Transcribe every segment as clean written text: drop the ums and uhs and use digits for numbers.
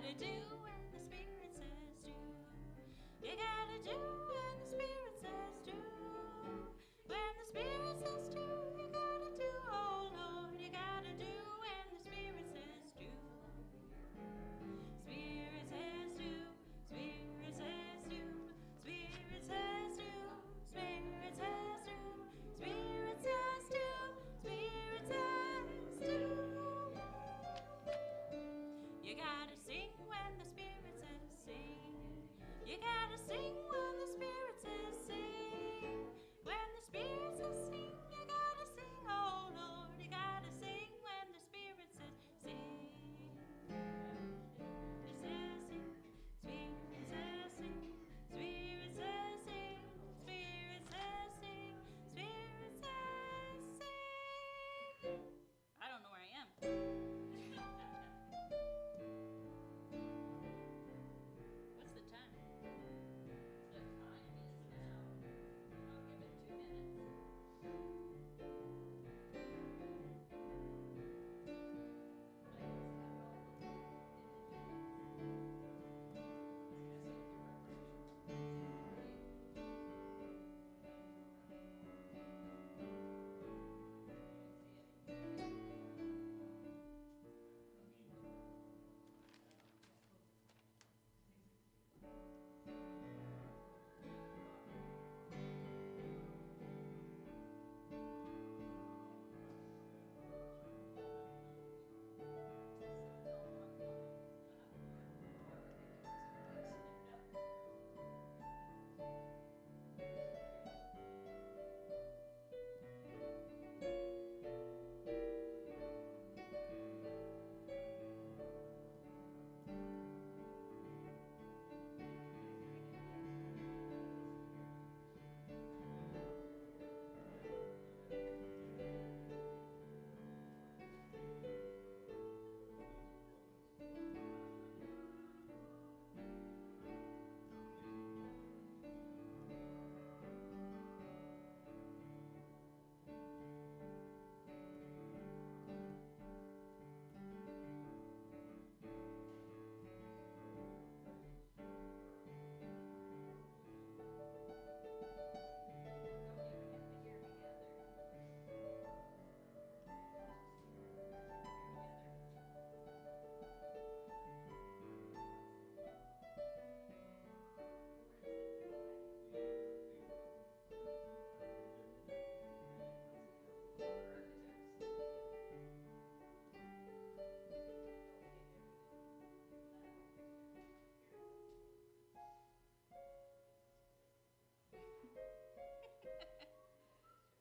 gotta do when the Spirit says do. You gotta do when the Spirit says do. When the Spirit says do, you gotta do, oh Lord. You gotta do when the Spirit says do. Spirit says do. Spirit says do. Spirit says do. Spirit says do. Spirit says do. Spirit says do. You gotta sing when the Spirit says sing. You gotta sing when the Spirit says sing. When the Spirit says sing, you gotta sing, oh Lord. You gotta sing when the Spirit says sing. It says sing. Spirit says sing. Spirit says sing. Spirit says sing. Spirit says sing. I don't know where I am. What's the time? The time is now. I'll give it 2 minutes.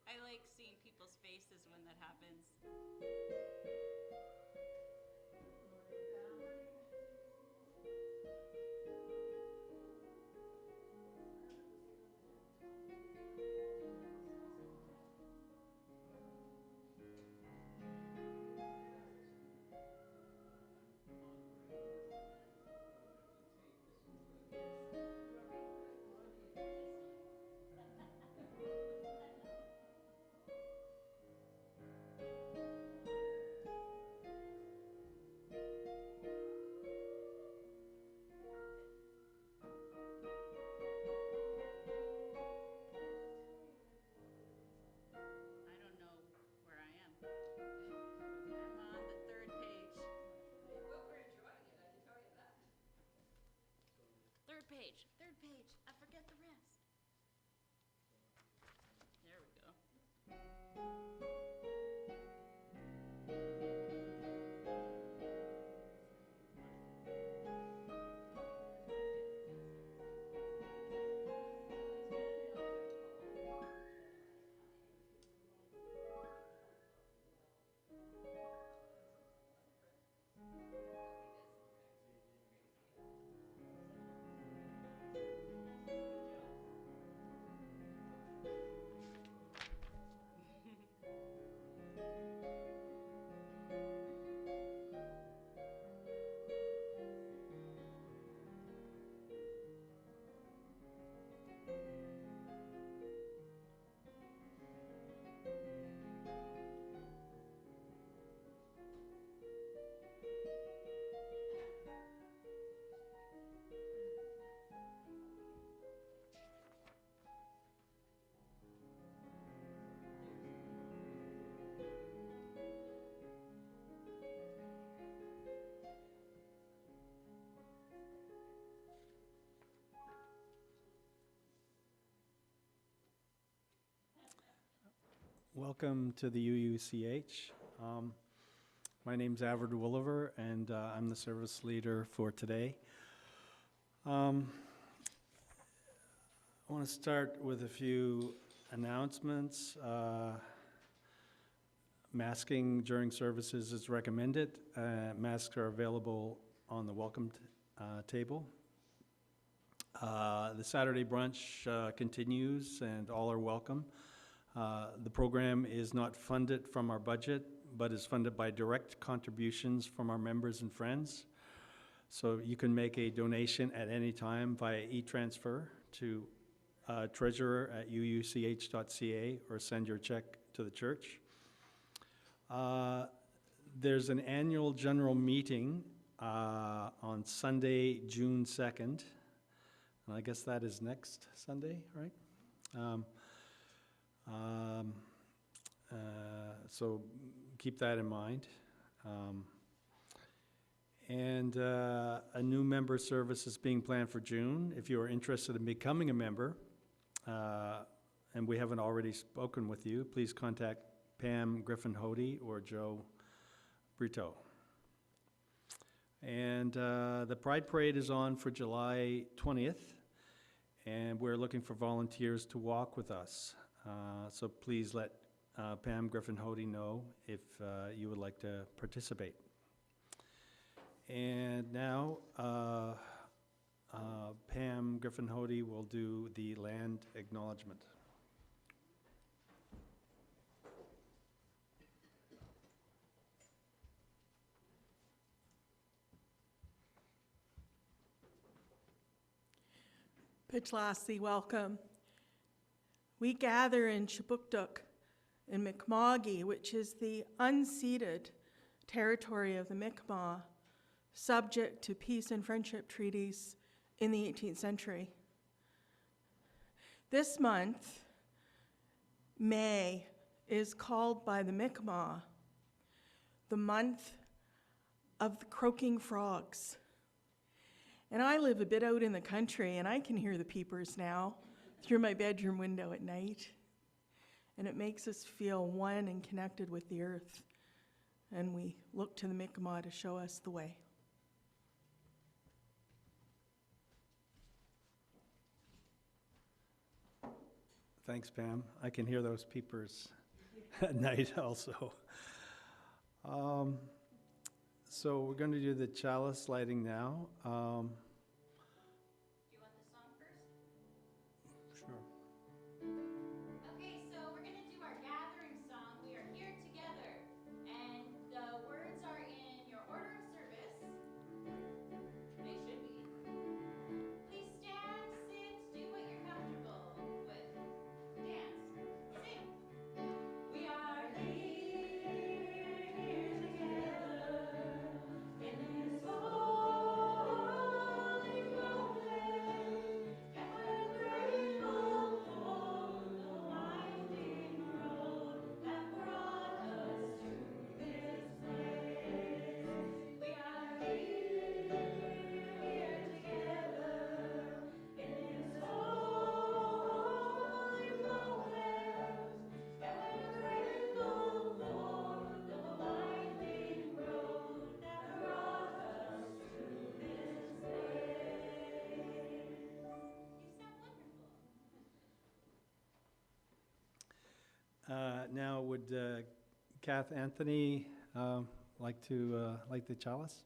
I like seeing people's faces when that happens. I don't know where I am. I'm on the 3rd page. Well, we're enjoying it, I can tell you that. 3rd page. 3rd page. I forget the rest. There we go. Welcome to the UUCH. My name's Avard Woolever, and I'm the service leader for today. I want to start with a few announcements. Masking during services is recommended. Masks are available on the welcome table. The Saturday brunch continues, and all are welcome. The program is not funded from our budget, but is funded by direct contributions from our members and friends. So you can make a donation at any time via e-transfer to treasurer@uuch.ca or send your check to the church. There's an annual general meeting on Sunday, June 2nd. And I guess that is next Sunday, right? So keep that in mind. And a new member service is being planned for June. If you are interested in becoming a member, and we haven't already spoken with you, please contact Pam Griffin-Hody or Joe Brito. And the Pride Parade is on for July 20th, and we're looking for volunteers to walk with us. So please let Pam Griffin-Hody know if you would like to participate. And now Pam Griffin-Hody will do the land acknowledgement. Pitchlassie, welcome. We gather in Chipuktuk in Mi'kma'ki, which is the unceded territory of the Mi'kmaq, subject to peace and friendship treaties in the 18th century. This month, May, is called by the Mi'kmaq the month of the croaking frogs. And I live a bit out in the country, and I can hear the peepers now through my bedroom window at night. And it makes us feel one and connected with the earth. And we look to the Mi'kmaq to show us the way. Thanks, Pam. I can hear those peepers at night also. So we're going to do the chalice lighting now. Do you want the song first? Sure. Okay, so we're going to do our gathering song. We are here together, and the words are in your order of service. They should be. Please stand, sit, do what you're comfortable with. Dance, sing. We are here together in this holy moment, and we're grateful for the winding road that brought us to this place. We are here together in this holy moment, and we're grateful for the winding road that brought us to this place. You sound wonderful. Now, would Kath Anthony like to light the chalice?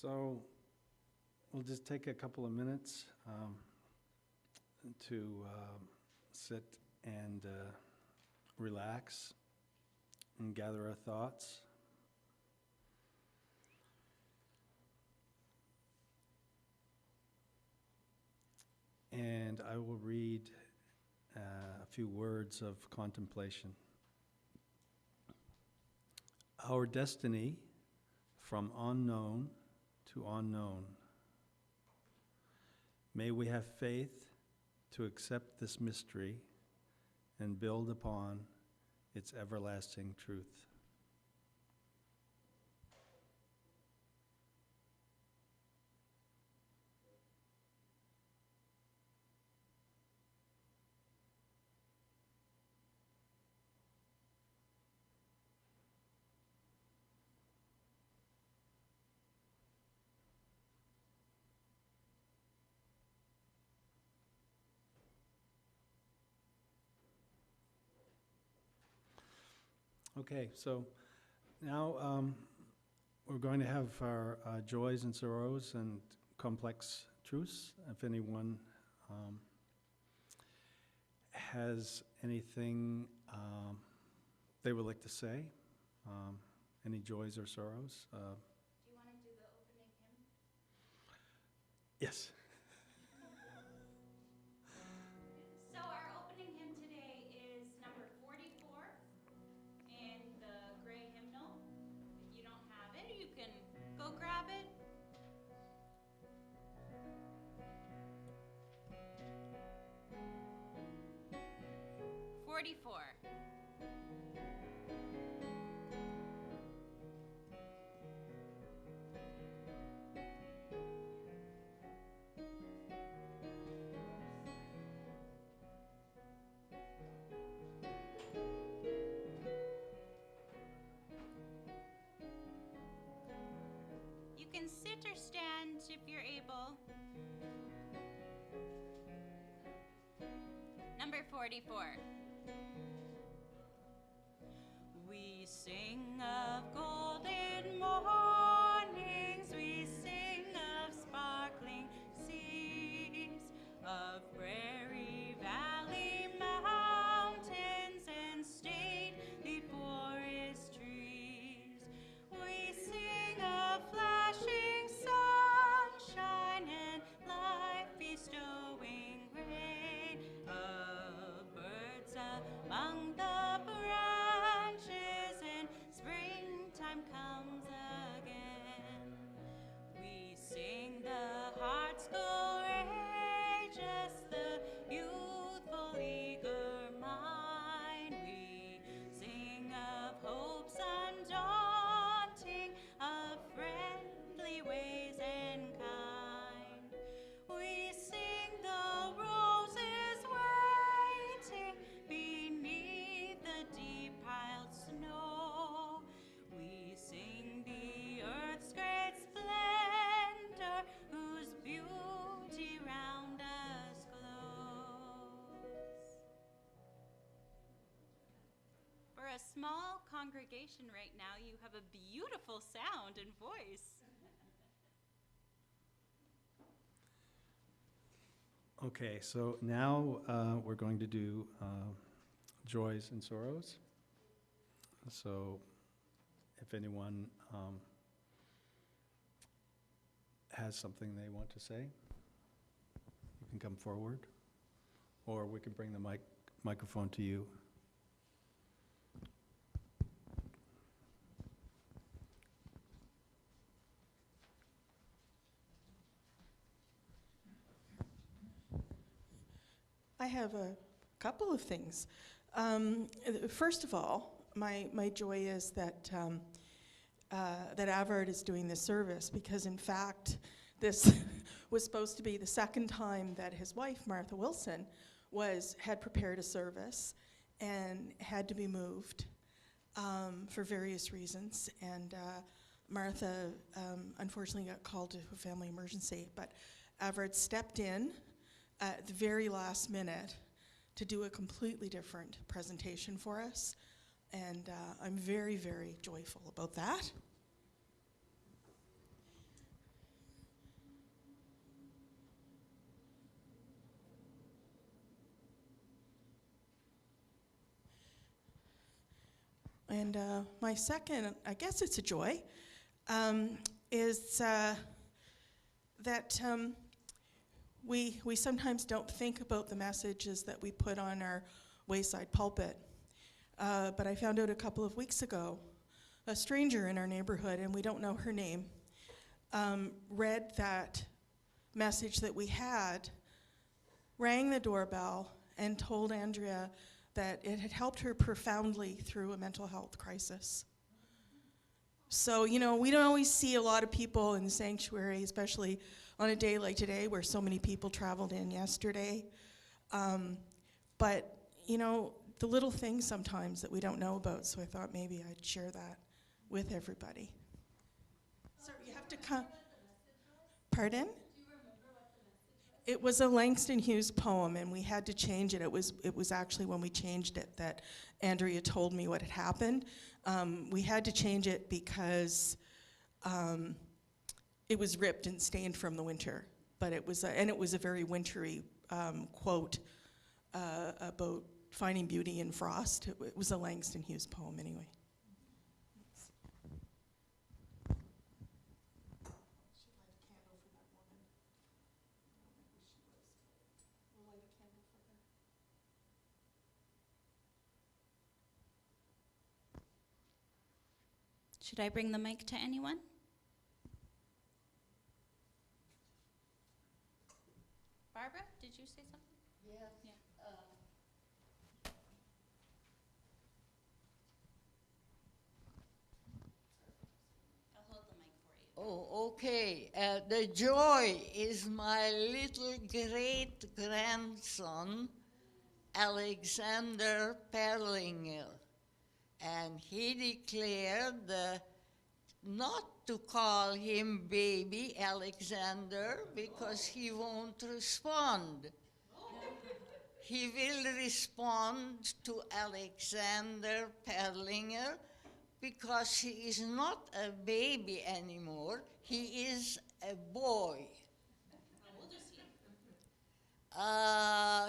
So we'll just take a couple of minutes to sit and relax and gather our thoughts. and I will read a few words of contemplation. Our destiny from unknown to unknown. May we have faith to accept this mystery and build upon its everlasting truth. Okay, so now we're going to have our joys and sorrows and complex truths. If anyone has anything they would like to say, any joys or sorrows. Do you want to do the opening hymn? Yes. So our opening hymn today is number 44 in the gray hymnal. If you don't have it, you can go grab it. "44. You can sit or stand if you're able. Number 44. We sing of golden mornings, we sing of sparkling seas, of prairie, valley, mountains, and stately forest trees. We sing of flashing sunshine and life bestowing rain, of birds among the branches, and springtime comes again. We sing the heart's courageous, the youthful eager mind. We sing of hopes undaunting, of friendly ways and kind. We sing the roses waiting beneath the deep piled snow. We sing the earth's great splendor, whose beauty round us glows. For a small congregation right now, you have a beautiful sound and voice. Okay, so now we're going to do joys and sorrows. So if anyone has something they want to say, you can come forward, or we can bring the microphone to you. I have a couple of things. First of all, my joy is that that Avard is doing this service, because in fact this was supposed to be the second time that his wife, Martha Wilson, had prepared a service and had to be moved for various reasons. And Martha unfortunately got called to a family emergency, but Avard stepped in at the very last minute to do a completely different presentation for us. And I'm very, very joyful about that. And my second, I guess it's a joy, is that we sometimes don't think about the messages that we put on our wayside pulpit. But I found out a couple of weeks ago, a stranger in our neighborhood, and we don't know her name, read that message that we had, rang the doorbell, and told Andrea that it had helped her profoundly through a mental health crisis. So, you know, we don't always see a lot of people in the sanctuary, especially on a day like today where so many people traveled in yesterday. But, you know, the little things sometimes that we don't know about, so I thought maybe I'd share that with everybody. So you have to come. Pardon? It was a Langston Hughes poem, and we had to change it. It was actually when we changed it that Andrea told me what had happened. We had to change it because it was ripped and stained from the winter. But it was a very wintry quote about finding beauty in frost. It was a Langston Hughes poem, anyway. Should I bring the mic to anyone? Barbara, did you say something? Yes. Yeah. I'll hold the mic for you. Oh, okay. The joy is my little great-grandson, Alexander Perlinger. And he declared not to call him baby Alexander because he won't respond. He will respond to Alexander Perlinger because he is not a baby anymore. He is a boy. How old is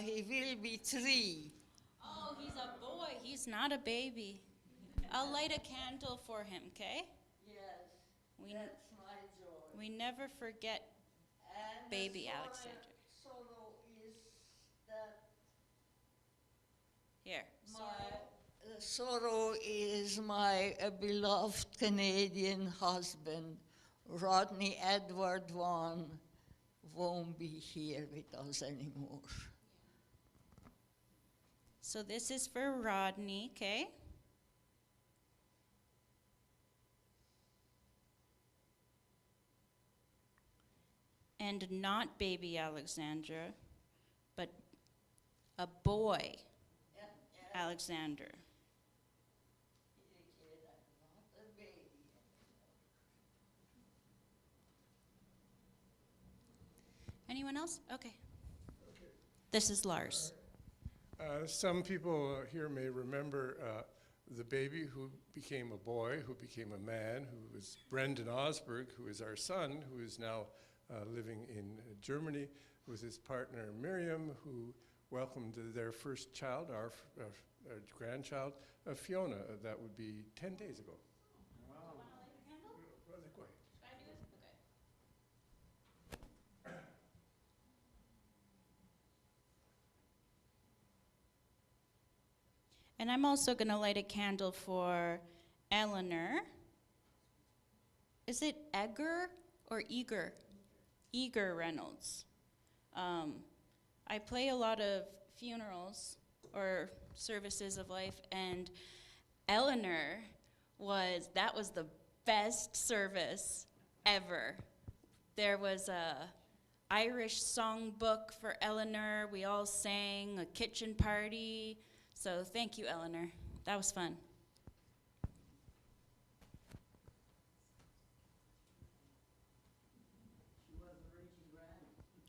he? He will be 3. Oh, he's a boy. He's not a baby. I'll light a candle for him, okay? Yes, We, that's my joy. we never forget And baby the Alexander. sorrow is that Here. the sorrow is my beloved Canadian husband, Rodney Edward Vaughan, won't be here with us anymore. So this is for Rodney, okay? And not baby Alexandra, but a boy Alexander. Anyone else? Okay. This is Lars. Some people here may remember the baby who became a boy, who became a man, who was Brendan Osberg, who is our son, who is now living in Germany with his partner Miriam, who welcomed their first child, our grandchild, Fiona. That would be 10 days ago. Wow. Want to light a candle? Well, go ahead. Should I do it? Okay. And I'm also going to light a candle for Eleanor. Is it Egger or Eager? Eager Reynolds. I play a lot of funerals or services of life, and Eleanor that was the best service ever. There was a Irish songbook for Eleanor. We all sang, a kitchen party. So thank you, Eleanor. That was fun.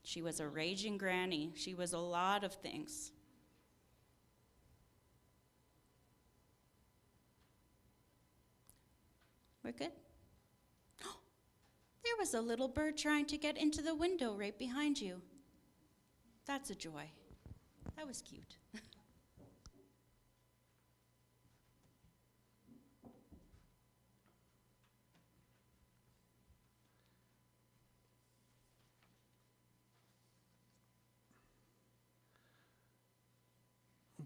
She was a raging granny. She was a lot of things. We're good? There was a little bird trying to get into the window right behind you. That's a joy. That was cute.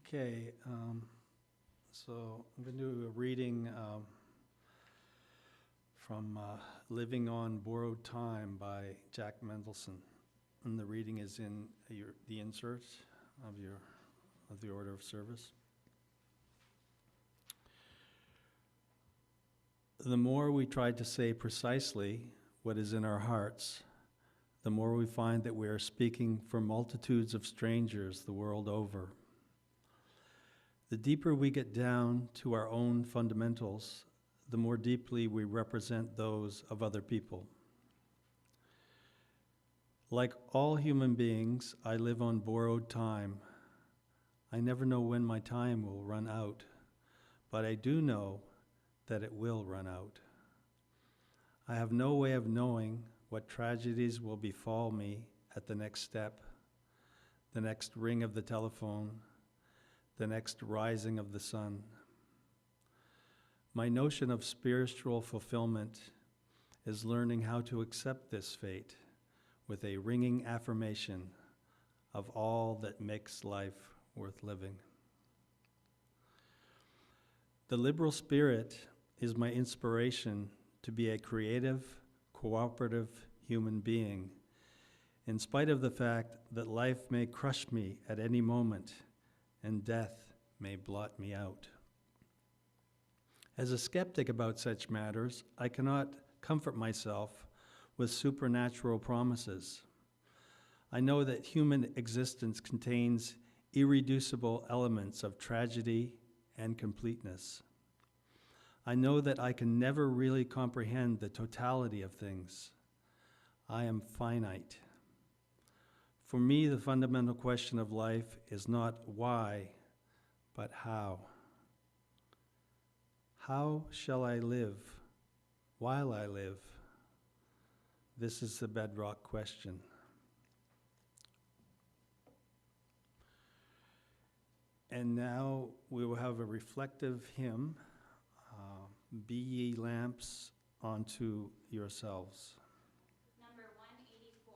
Okay, so I'm going to do a reading from Living on Borrowed Time by Jack Mendelson. And the reading is in the insert of the order of service. The more we try to say precisely what is in our hearts, the more we find that we are speaking for multitudes of strangers the world over. The deeper we get down to our own fundamentals, the more deeply we represent those of other people. Like all human beings, I live on borrowed time. I never know when my time will run out, but I do know that it will run out. I have no way of knowing what tragedies will befall me at the next step, the next ring of the telephone, the next rising of the sun. My notion of spiritual fulfillment is learning how to accept this fate with a ringing affirmation of all that makes life worth living. The liberal spirit is my inspiration to be a creative, cooperative human being, in spite of the fact that life may crush me at any moment and death may blot me out. As a skeptic about such matters, I cannot comfort myself with supernatural promises. I know that human existence contains irreducible elements of tragedy and completeness. I know that I can never really comprehend the totality of things. I am finite. For me, the fundamental question of life is not why, but how. How shall I live while I live? This is the bedrock question. And now we will have a reflective hymn, Be Ye Lamps Unto Yourselves. Number 184.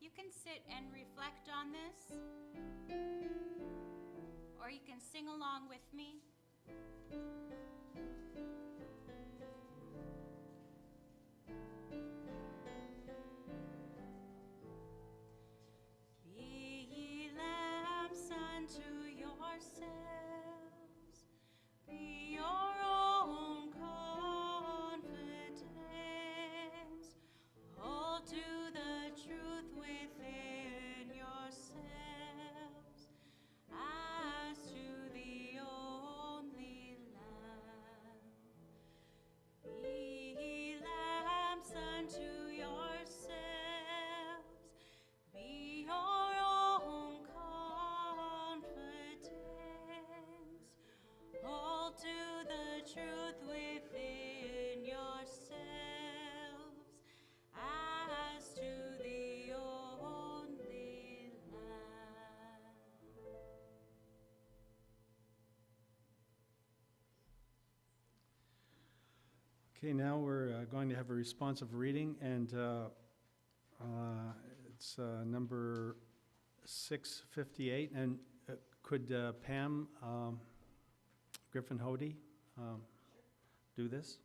You can sit and reflect on this, or you can sing along with me. Be ye lamps unto yourselves, be your own confidence, hold to the truth within yourselves, as to the only Lamb. Be ye lamps unto yourselves, be your own confidence, hold to the truth within yourselves, as to the only Lamb. Okay, now we're going to have a responsive reading, and it's number 658. And could Pam Griffin-Hody do this?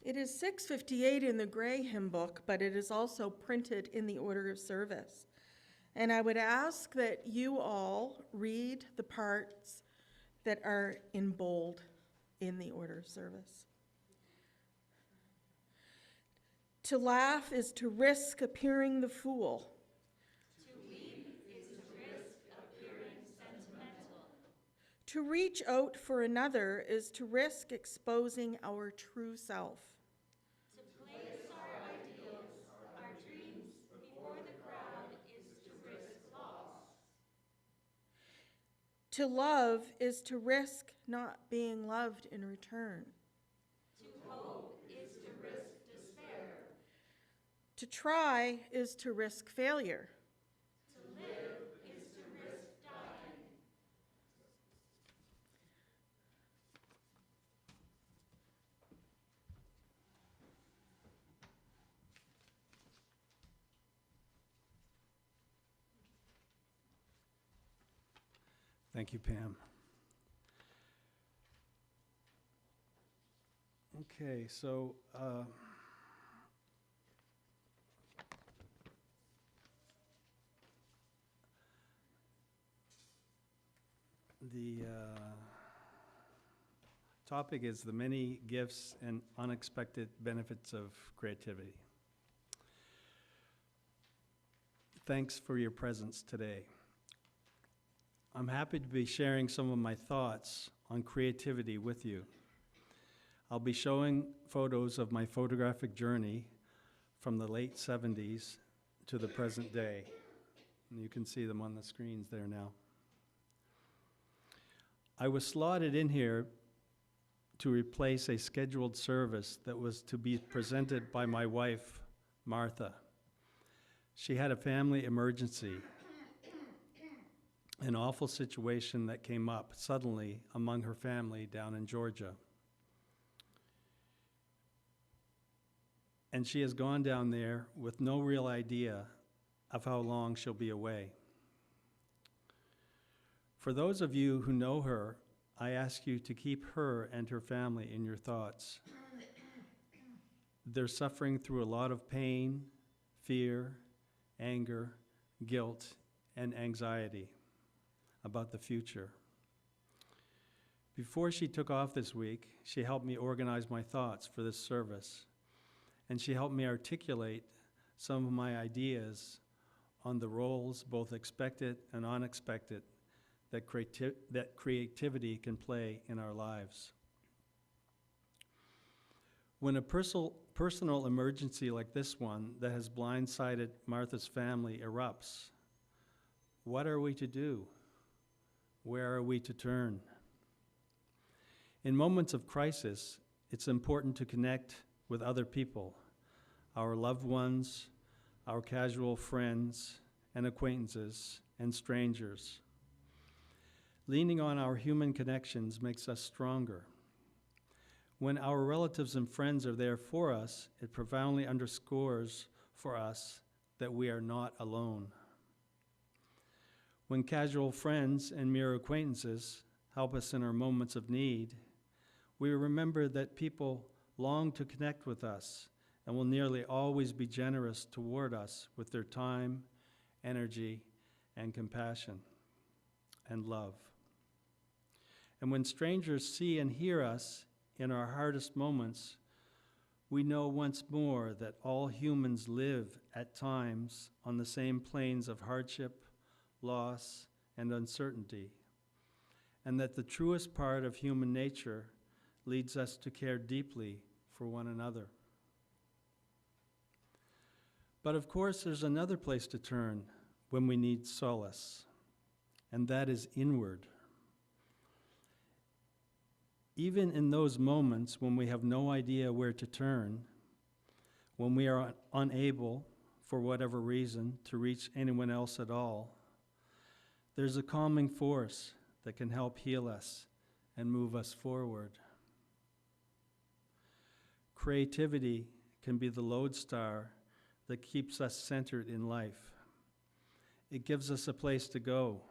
It is 658 in the Gray Hymn Book, but it is also printed in the order of service. And I would ask that you all read the parts that are in bold in the order of service. To laugh is to risk appearing the fool. To weep is to risk appearing sentimental. To reach out for another is to risk exposing our true self. To place our ideals, our dreams before the crowd is to risk loss. To love is to risk not being loved in return. To hope is to risk despair. To try is to risk failure. To live is to risk dying. Thank you, Pam. Okay, so the topic is the many gifts and unexpected benefits of creativity. Thanks for your presence today. I'm happy to be sharing some of my thoughts on creativity with you. I'll be showing photos of my photographic journey from the late 70s to the present day. And you can see them on the screens there now. I was slotted in here to replace a scheduled service that was to be presented by my wife, Martha. She had a family emergency, an awful situation that came up suddenly among her family down in Georgia. And she has gone down there with no real idea of how long she'll be away. For those of you who know her, I ask you to keep her and her family in your thoughts. They're suffering through a lot of pain, fear, anger, guilt, and anxiety about the future. Before she took off this week, she helped me organize my thoughts for this service, and she helped me articulate some of my ideas on the roles, both expected and unexpected, that creativity can play in our lives. When a personal emergency like this one that has blindsided Martha's family erupts, what are we to do? Where are we to turn? In moments of crisis, it's important to connect with other people, our loved ones, our casual friends and acquaintances, and strangers. Leaning on our human connections makes us stronger. When our relatives and friends are there for us, it profoundly underscores for us that we are not alone. When casual friends and mere acquaintances help us in our moments of need, we remember that people long to connect with us and will nearly always be generous toward us with their time, energy, and compassion and love. And when strangers see and hear us in our hardest moments, we know once more that all humans live at times on the same planes of hardship, loss, and uncertainty, and that the truest part of human nature leads us to care deeply for one another. But of course, there's another place to turn when we need solace, and that is inward. Even in those moments when we have no idea where to turn, when we are unable, for whatever reason, to reach anyone else at all, there's a calming force that can help heal us and move us forward. Creativity can be the lodestar that keeps us centered in life. It gives us a place to go,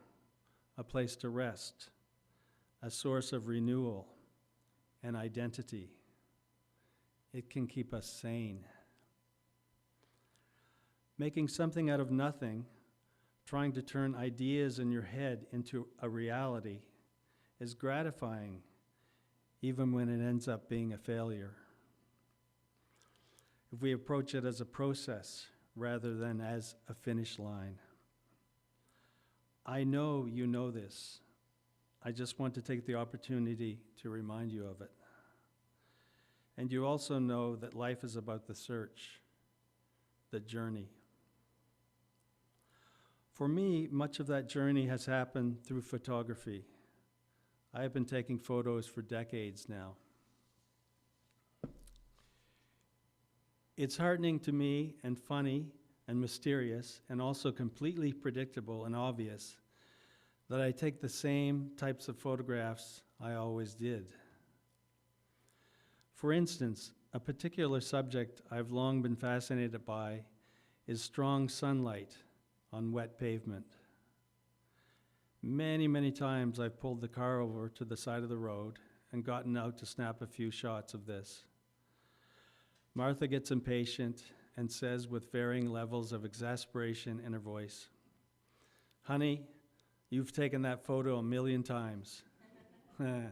a place to rest, a source of renewal and identity. It can keep us sane. Making something out of nothing, trying to turn ideas in your head into a reality, is gratifying, even when it ends up being a failure. If we approach it as a process rather than as a finish line. I know you know this. I just want to take the opportunity to remind you of it. And you also know that life is about the search, the journey. For me, much of that journey has happened through photography. I have been taking photos for decades now. It's heartening to me and funny and mysterious and also completely predictable and obvious that I take the same types of photographs I always did. For instance, a particular subject I've long been fascinated by is strong sunlight on wet pavement. Many, many times I've pulled the car over to the side of the road and gotten out to snap a few shots of this. Martha gets impatient and says with varying levels of exasperation in her voice, "Honey, you've taken that photo 1,000,000 times." The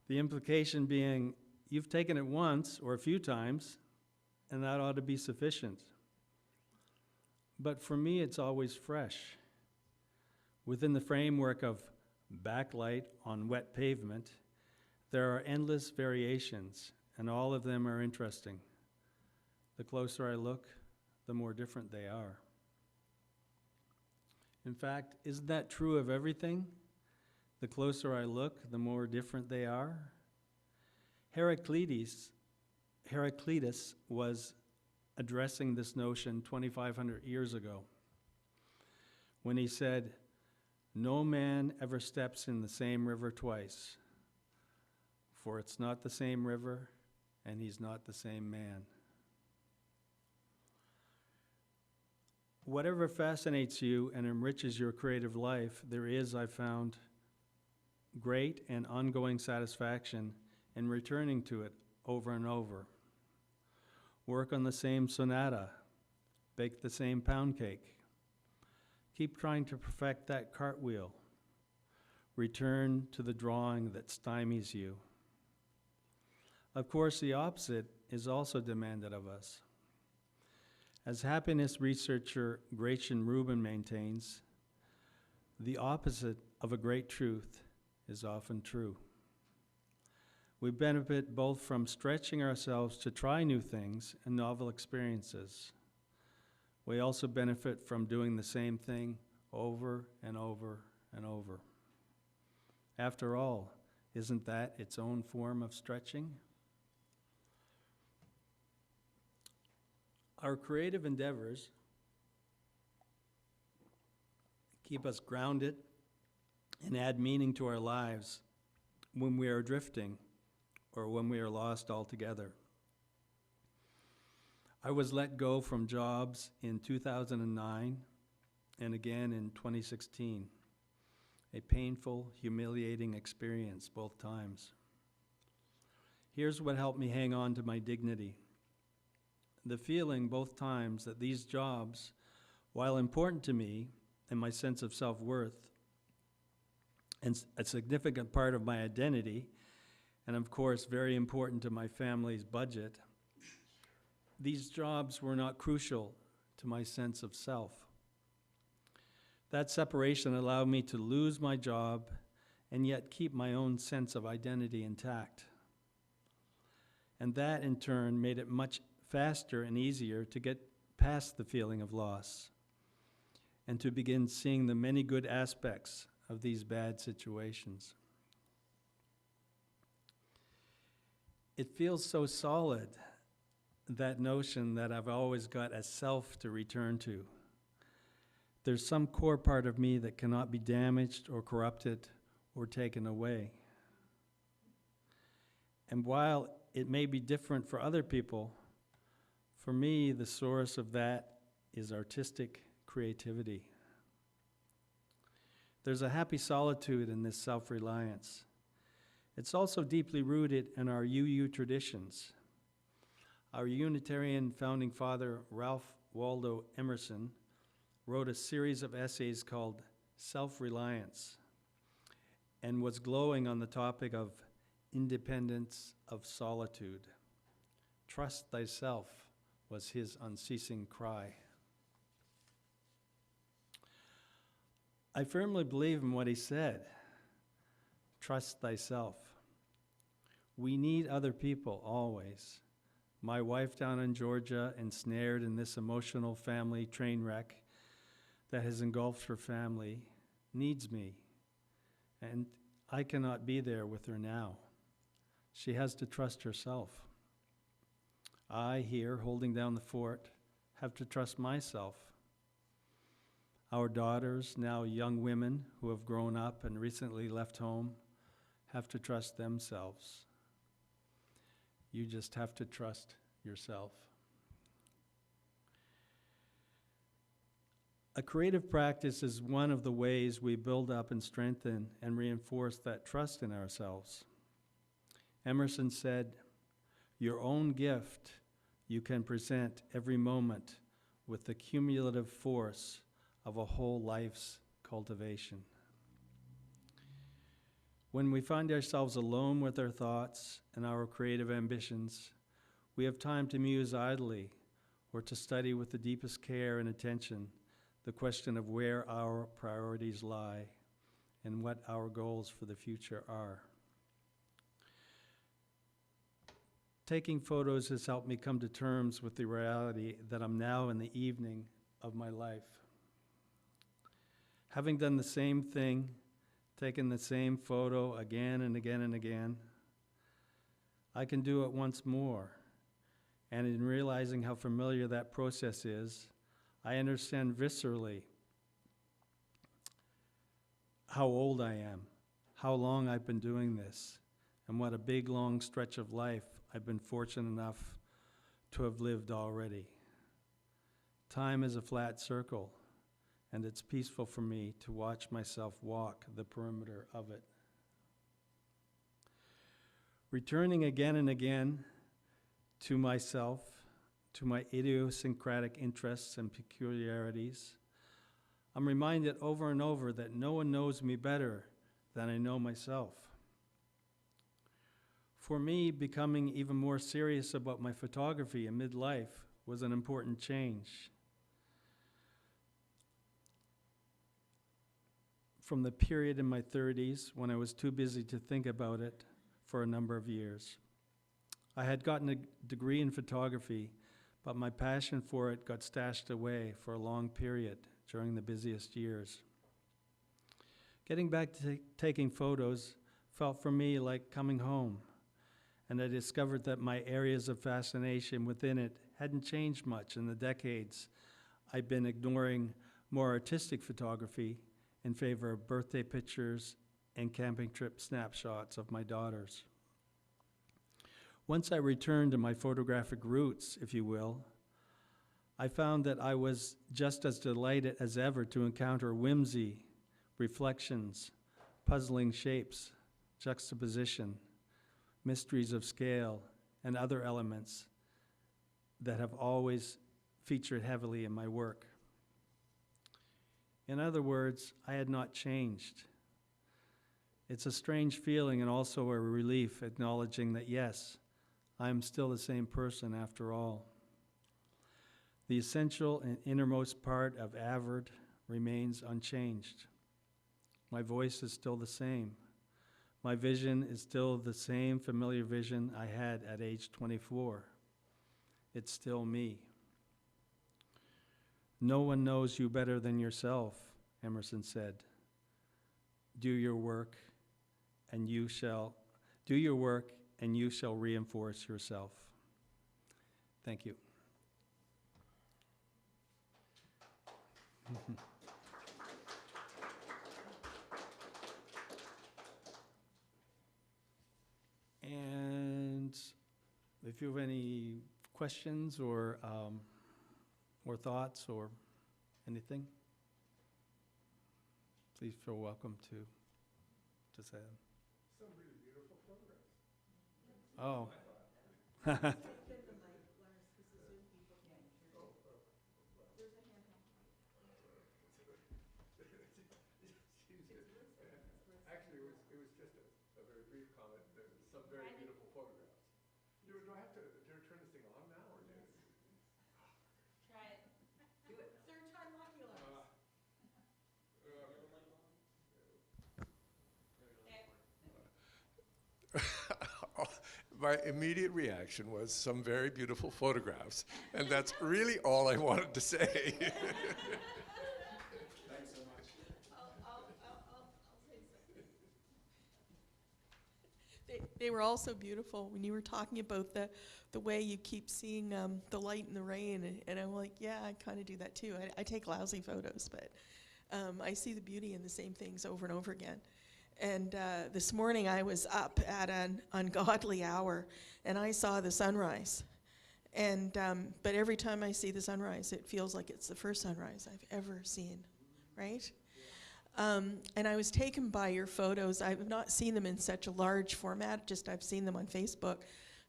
implication being, you've taken it once or a few times, and that ought to be sufficient. But for me, it's always fresh. Within the framework of backlight on wet pavement, there are endless variations, and all of them are interesting. The closer I look, the more different they are. In fact, isn't that true of everything? The closer I look, the more different they are. Heraclitus was addressing this notion 2,500 years ago when he said, "No man ever steps in the same river twice, for it's not the same river, and he's not the same man." Whatever fascinates you and enriches your creative life, there is, I found, great and ongoing satisfaction in returning to it over and over. Work on the same sonata, bake the same pound cake. Keep trying to perfect that cartwheel. Return to the drawing that stymies you. Of course, the opposite is also demanded of us. As happiness researcher Gretchen Rubin maintains, the opposite of a great truth is often true. We benefit both from stretching ourselves to try new things and novel experiences. We also benefit from doing the same thing over and over and over. After all, isn't that its own form of stretching? Our creative endeavors keep us grounded and add meaning to our lives when we are drifting or when we are lost altogether. I was let go from jobs in 2009 and again in 2016. A painful, humiliating experience both times. Here's what helped me hang on to my dignity. The feeling both times that these jobs, while important to me and my sense of self-worth, and a significant part of my identity, and of course very important to my family's budget, these jobs were not crucial to my sense of self. That separation allowed me to lose my job and yet keep my own sense of identity intact. And that in turn made it much faster and easier to get past the feeling of loss and to begin seeing the many good aspects of these bad situations. It feels so solid, that notion that I've always got a self to return to. There's some core part of me that cannot be damaged or corrupted or taken away. And while it may be different for other people, for me, the source of that is artistic creativity. There's a happy solitude in this self-reliance. It's also deeply rooted in our UU traditions. Our Unitarian founding father, Ralph Waldo Emerson, wrote a series of essays called Self-Reliance and was glowing on the topic of independence of solitude. Trust thyself was his unceasing cry. I firmly believe in what he said. Trust thyself. We need other people always. My wife down in Georgia, ensnared in this emotional family train wreck that has engulfed her family, needs me. And I cannot be there with her now. She has to trust herself. I, here, holding down the fort, have to trust myself. Our daughters, now young women who have grown up and recently left home, have to trust themselves. You just have to trust yourself. A creative practice is one of the ways we build up and strengthen and reinforce that trust in ourselves. Emerson said, "Your own gift you can present every moment with the cumulative force of a whole life's cultivation." When we find ourselves alone with our thoughts and our creative ambitions, we have time to muse idly or to study with the deepest care and attention the question of where our priorities lie and what our goals for the future are. Taking photos has helped me come to terms with the reality that I'm now in the evening of my life. Having done the same thing, taken the same photo again and again and again, I can do it once more. And in realizing how familiar that process is, I understand viscerally how old I am, how long I've been doing this, and what a big, long stretch of life I've been fortunate enough to have lived already. Time is a flat circle, and it's peaceful for me to watch myself walk the perimeter of it. Returning again and again to myself, to my idiosyncratic interests and peculiarities, I'm reminded over and over that no one knows me better than I know myself. For me, becoming even more serious about my photography in midlife was an important change. From the period in my 30s when I was too busy to think about it for a number of years. I had gotten a degree in photography, but my passion for it got stashed away for a long period during the busiest years. Getting back to taking photos felt for me like coming home, and I discovered that my areas of fascination within it hadn't changed much in the decades I've been ignoring more artistic photography in favor of birthday pictures and camping trip snapshots of my daughters. Once I returned to my photographic roots, if you will, I found that I was just as delighted as ever to encounter whimsy, reflections, puzzling shapes, juxtaposition, mysteries of scale, and other elements that have always featured heavily in my work. In other words, I had not changed. It's a strange feeling and also a relief acknowledging that, yes, I'm still the same person after all. The essential and innermost part of Avard remains unchanged. My voice is still the same. My vision is still the same familiar vision I had at age 24. It's still me. No one knows you better than yourself, Emerson said. Do your work and you shall reinforce yourself. Thank you. And if you have any questions or thoughts or anything, please feel welcome to say them. Some really beautiful photographs. Oh. Actually, it was just a very brief comment. There's some very beautiful photographs. Do I have to turn this thing on now, or do? Try it. Do it. Third time lucky, Lars. My immediate reaction was some very beautiful photographs, and that's really all I wanted to say. Thanks so much. I'll say something. They were also beautiful when you were talking about the way you keep seeing the light in the rain, and I'm like, yeah, I kind of do that too. I take lousy photos, but I see the beauty in the same things over and over again. And this morning I was up at an ungodly hour, and I saw the sunrise. And but every time I see the sunrise, it feels like it's the first sunrise I've ever seen, right? And I was taken by your photos. I've not seen them in such a large format, just I've seen them on Facebook,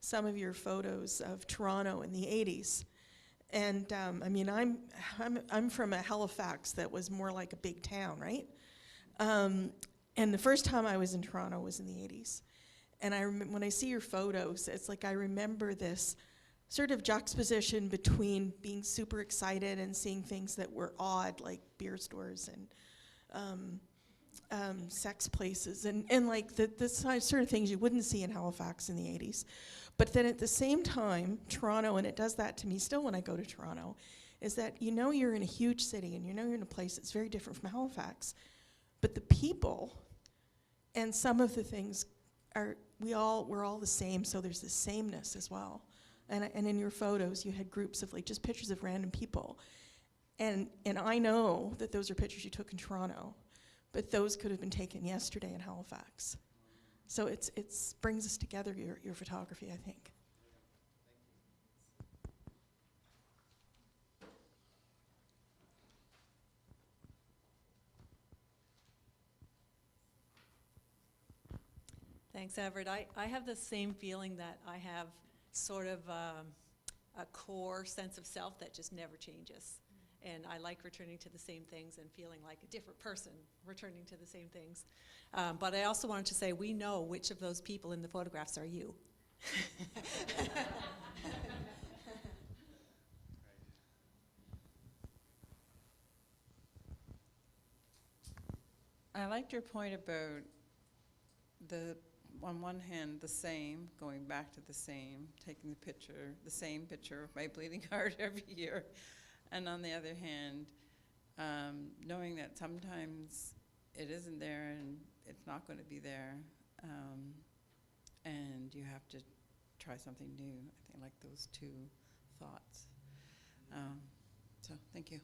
some of your photos of Toronto in the 80s. And I mean, I'm from a Halifax that was more like a big town, right? And the first time I was in Toronto was in the 80s. And when I see your photos, it's like I remember this sort of juxtaposition between being super excited and seeing things that were odd, like beer stores and sex places, and like the sort of things you wouldn't see in Halifax in the 80s. But then at the same time, Toronto, and it does that to me still when I go to Toronto, is that you know you're in a huge city and you know you're in a place that's very different from Halifax. But the people and some of the things we're all the same, so there's this sameness as well. And in your photos, you had groups of like just pictures of random people. And I know that those are pictures you took in Toronto, but those could have been taken yesterday in Halifax. So it brings us together, your photography, I think. Thanks, Everett. I have the same feeling that I have sort of a core sense of self that just never changes. And I like returning to the same things and feeling like a different person returning to the same things. But I also wanted to say, we know which of those people in the photographs are you. I liked your point about on one hand, the same, going back to the same, taking the same picture of my bleeding heart every year. And on the other hand, knowing that sometimes it isn't there and it's not going to be there, and you have to try something new. I think like those two thoughts. So thank you.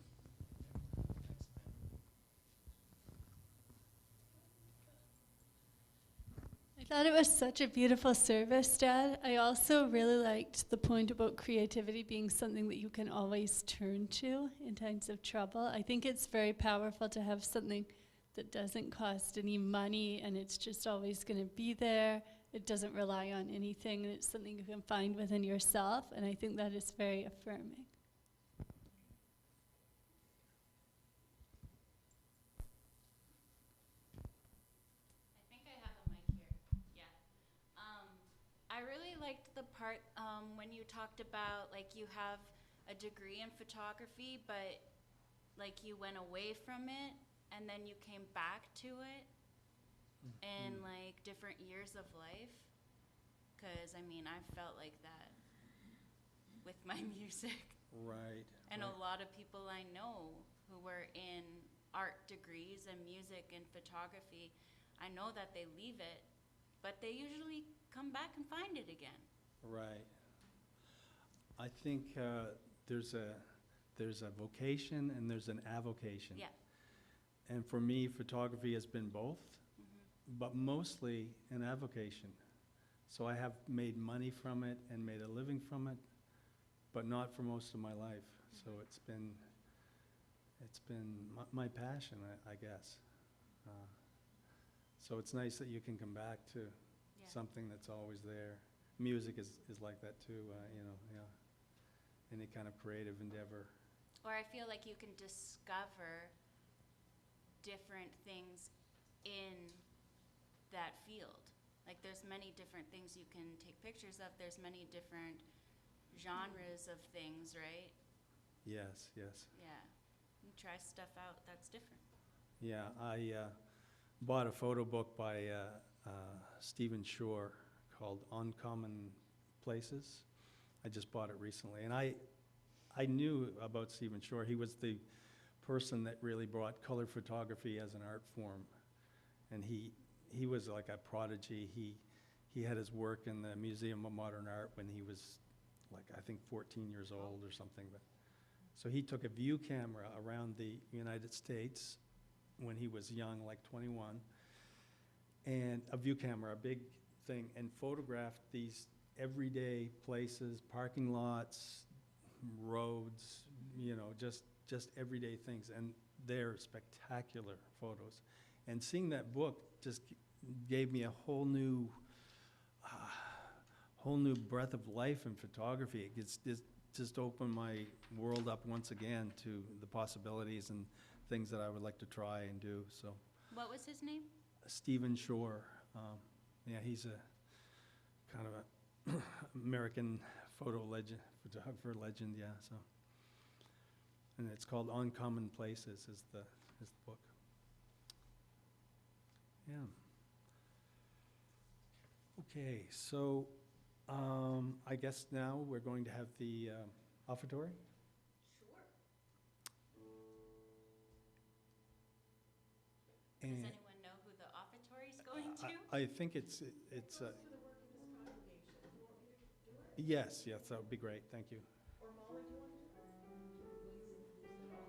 I thought it was such a beautiful service, Dad. I also really liked the point about creativity being something that you can always turn to in times of trouble. I think it's very powerful to have something that doesn't cost any money and it's just always going to be there. It doesn't rely on anything, and it's something you can find within yourself, and I think that is very affirming. I really liked the part when you talked about like you have a degree in photography, but like you went away from it and then you came back to it in like different years of life. 'Cause I mean, I felt like that with my music. Right. And right. a lot of people I know who were in art degrees and music and photography, I know that they leave it, but they usually come back and find it again. Right. I think there's a vocation and there's an avocation. Yeah. And for me, photography has been both, but mostly an avocation. So I have made money from it and made a living from it, but not for most of my life. So it's been my passion, I guess. So it's nice that you can come back to something that's always there. Music is like that too, any kind of creative endeavor. Or I feel like you can discover different things in that field. Like there's many different things you can take pictures of. There's many different genres of things, right? Yes, yes. Yeah. You try stuff out that's different. Yeah, I bought a photo book by Stephen Shore called Uncommon Places. I just bought it recently, and I knew about Stephen Shore. He was the person that really brought color photography as an art form, and he was like a prodigy. He he had his work in the Museum of Modern Art when he was, like, I think 14 years old or something. But so he took a view camera around the United States when he was young, like 21, and a view camera, a big thing, and photographed these everyday places, parking lots, roads, you know, just everyday things, and they're spectacular photos. And seeing that book just gave me a whole new breath of life in photography. It just opened my world up once again to the possibilities and things that I would like to try and do. So, What was his name? Stephen Shore, yeah, he's a kind of a American photographer legend, yeah. So, and it's called Uncommon Places is the book. Yeah. Okay, so I guess now we're going to have the offertory. Sure. And Does anyone know who the offertory is going to? I think it's yes, that would be great. Thank you. Or Molly, do you want to do it? Oh, they don't know.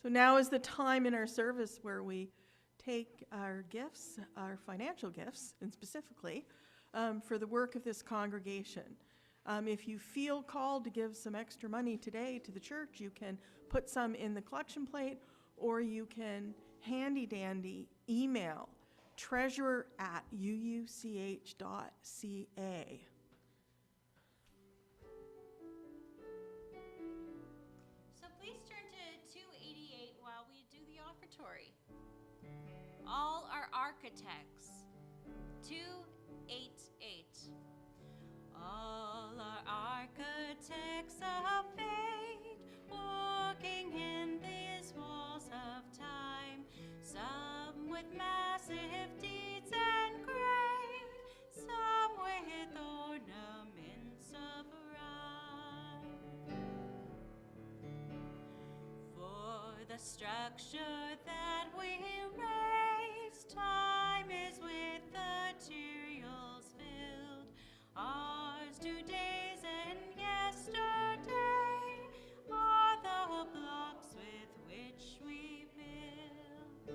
So now is the time in our service where we take our gifts, our financial gifts, and specifically for the work of this congregation. If you feel called to give some extra money today to the church, you can put some in the collection plate, or you can handy dandy email treasurer@uuch.ca. So please turn to 288 while we do the offertory. All are architects. 288. All are architects of fate, walking in these walls of time, some with massive deeds and great, some with ornaments of rhyme. For the structure that we raise, time is with materials filled. Ours todays and yesterday are the blocks with which we build.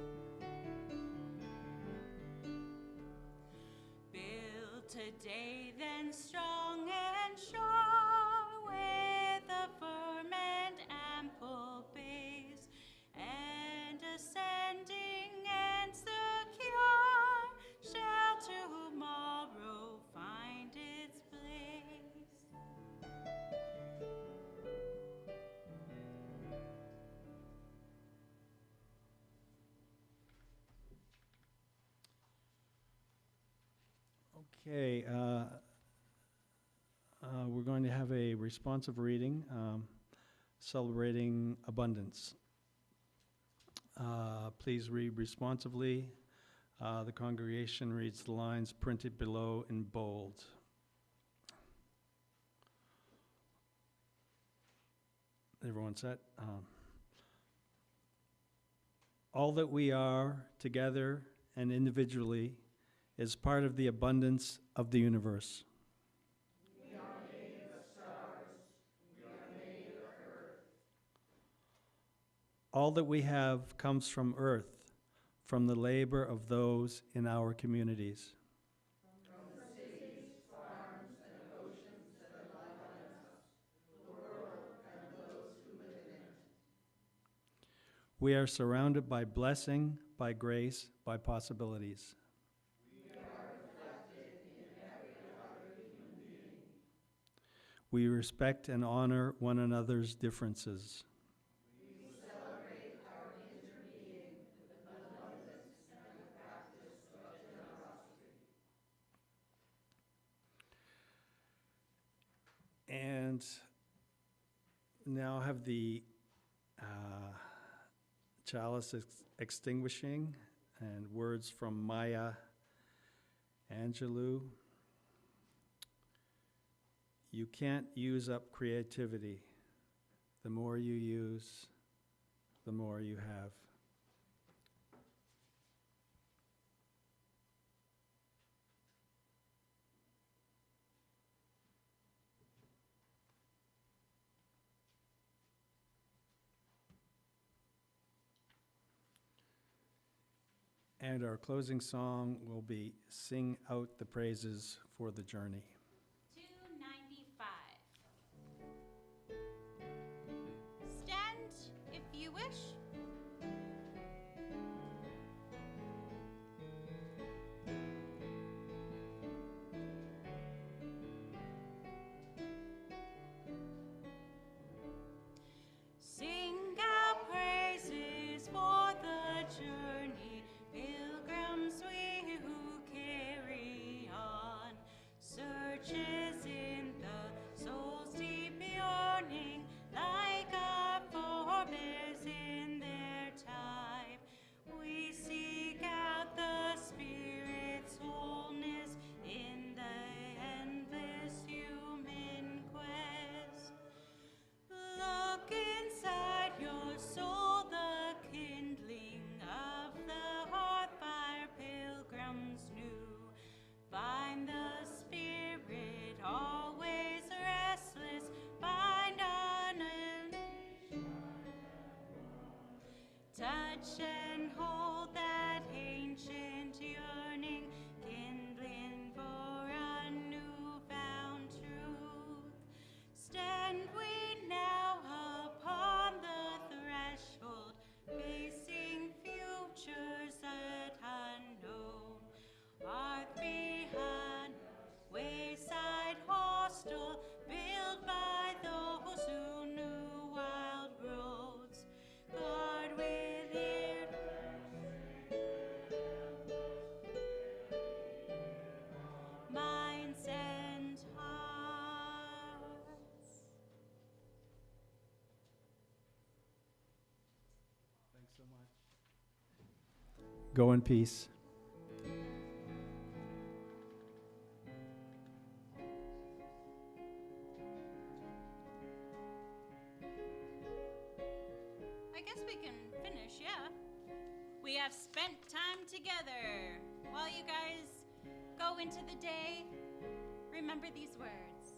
Build today then strong and sure, with a firm and ample base, and ascending and secure, shall tomorrow find its place. Okay, we're going to have a responsive reading celebrating abundance. Please read responsively. The congregation reads the lines printed below in bold. Everyone set? All that we are, together and individually, is part of the abundance of the universe. We are made of stars. We are made of earth. All that we have comes from earth, from the labor of those in our communities. From the cities, farms, and oceans that lie on us, the world and those who live in it. We are surrounded by blessing, by grace, by possibilities. We respect and honor one another's differences. We celebrate our interbeing with abundance and the practice of generosity. And now have the chalice extinguishing and words from Maya Angelou. You can't use up creativity. The more you use, the more you have. And our closing song will be Sing Out the Praises for the Journey. 295. Stand if you wish. Sing out praises for the journey, pilgrims we who carry on. Searches in the soul's deep yearning, like our forebears in their time. We seek out the Spirit's wholeness in the endless human quest. Look inside your soul, the kindling of the heart fire pilgrims knew. Find the Spirit always restless, find on touch and hold that ancient yearning, kindling for a newfound truth. Stand we now upon the threshold, facing futures that unknown. Hearth behind, wayside hostel, built by those who knew wild roads. Guard with ear, minds and hearts. Thanks so much. Go in peace. I guess we can finish, yeah. We have spent time together. While you guys go into the day, remember these words.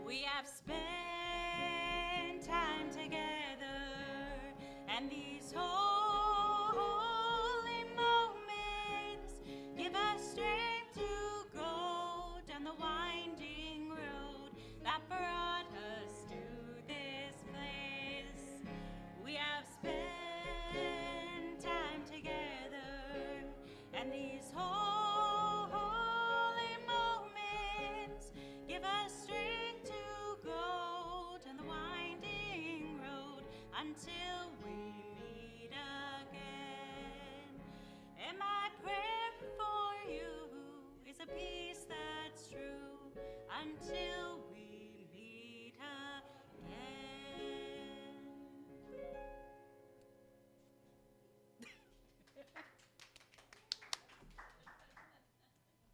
We have spent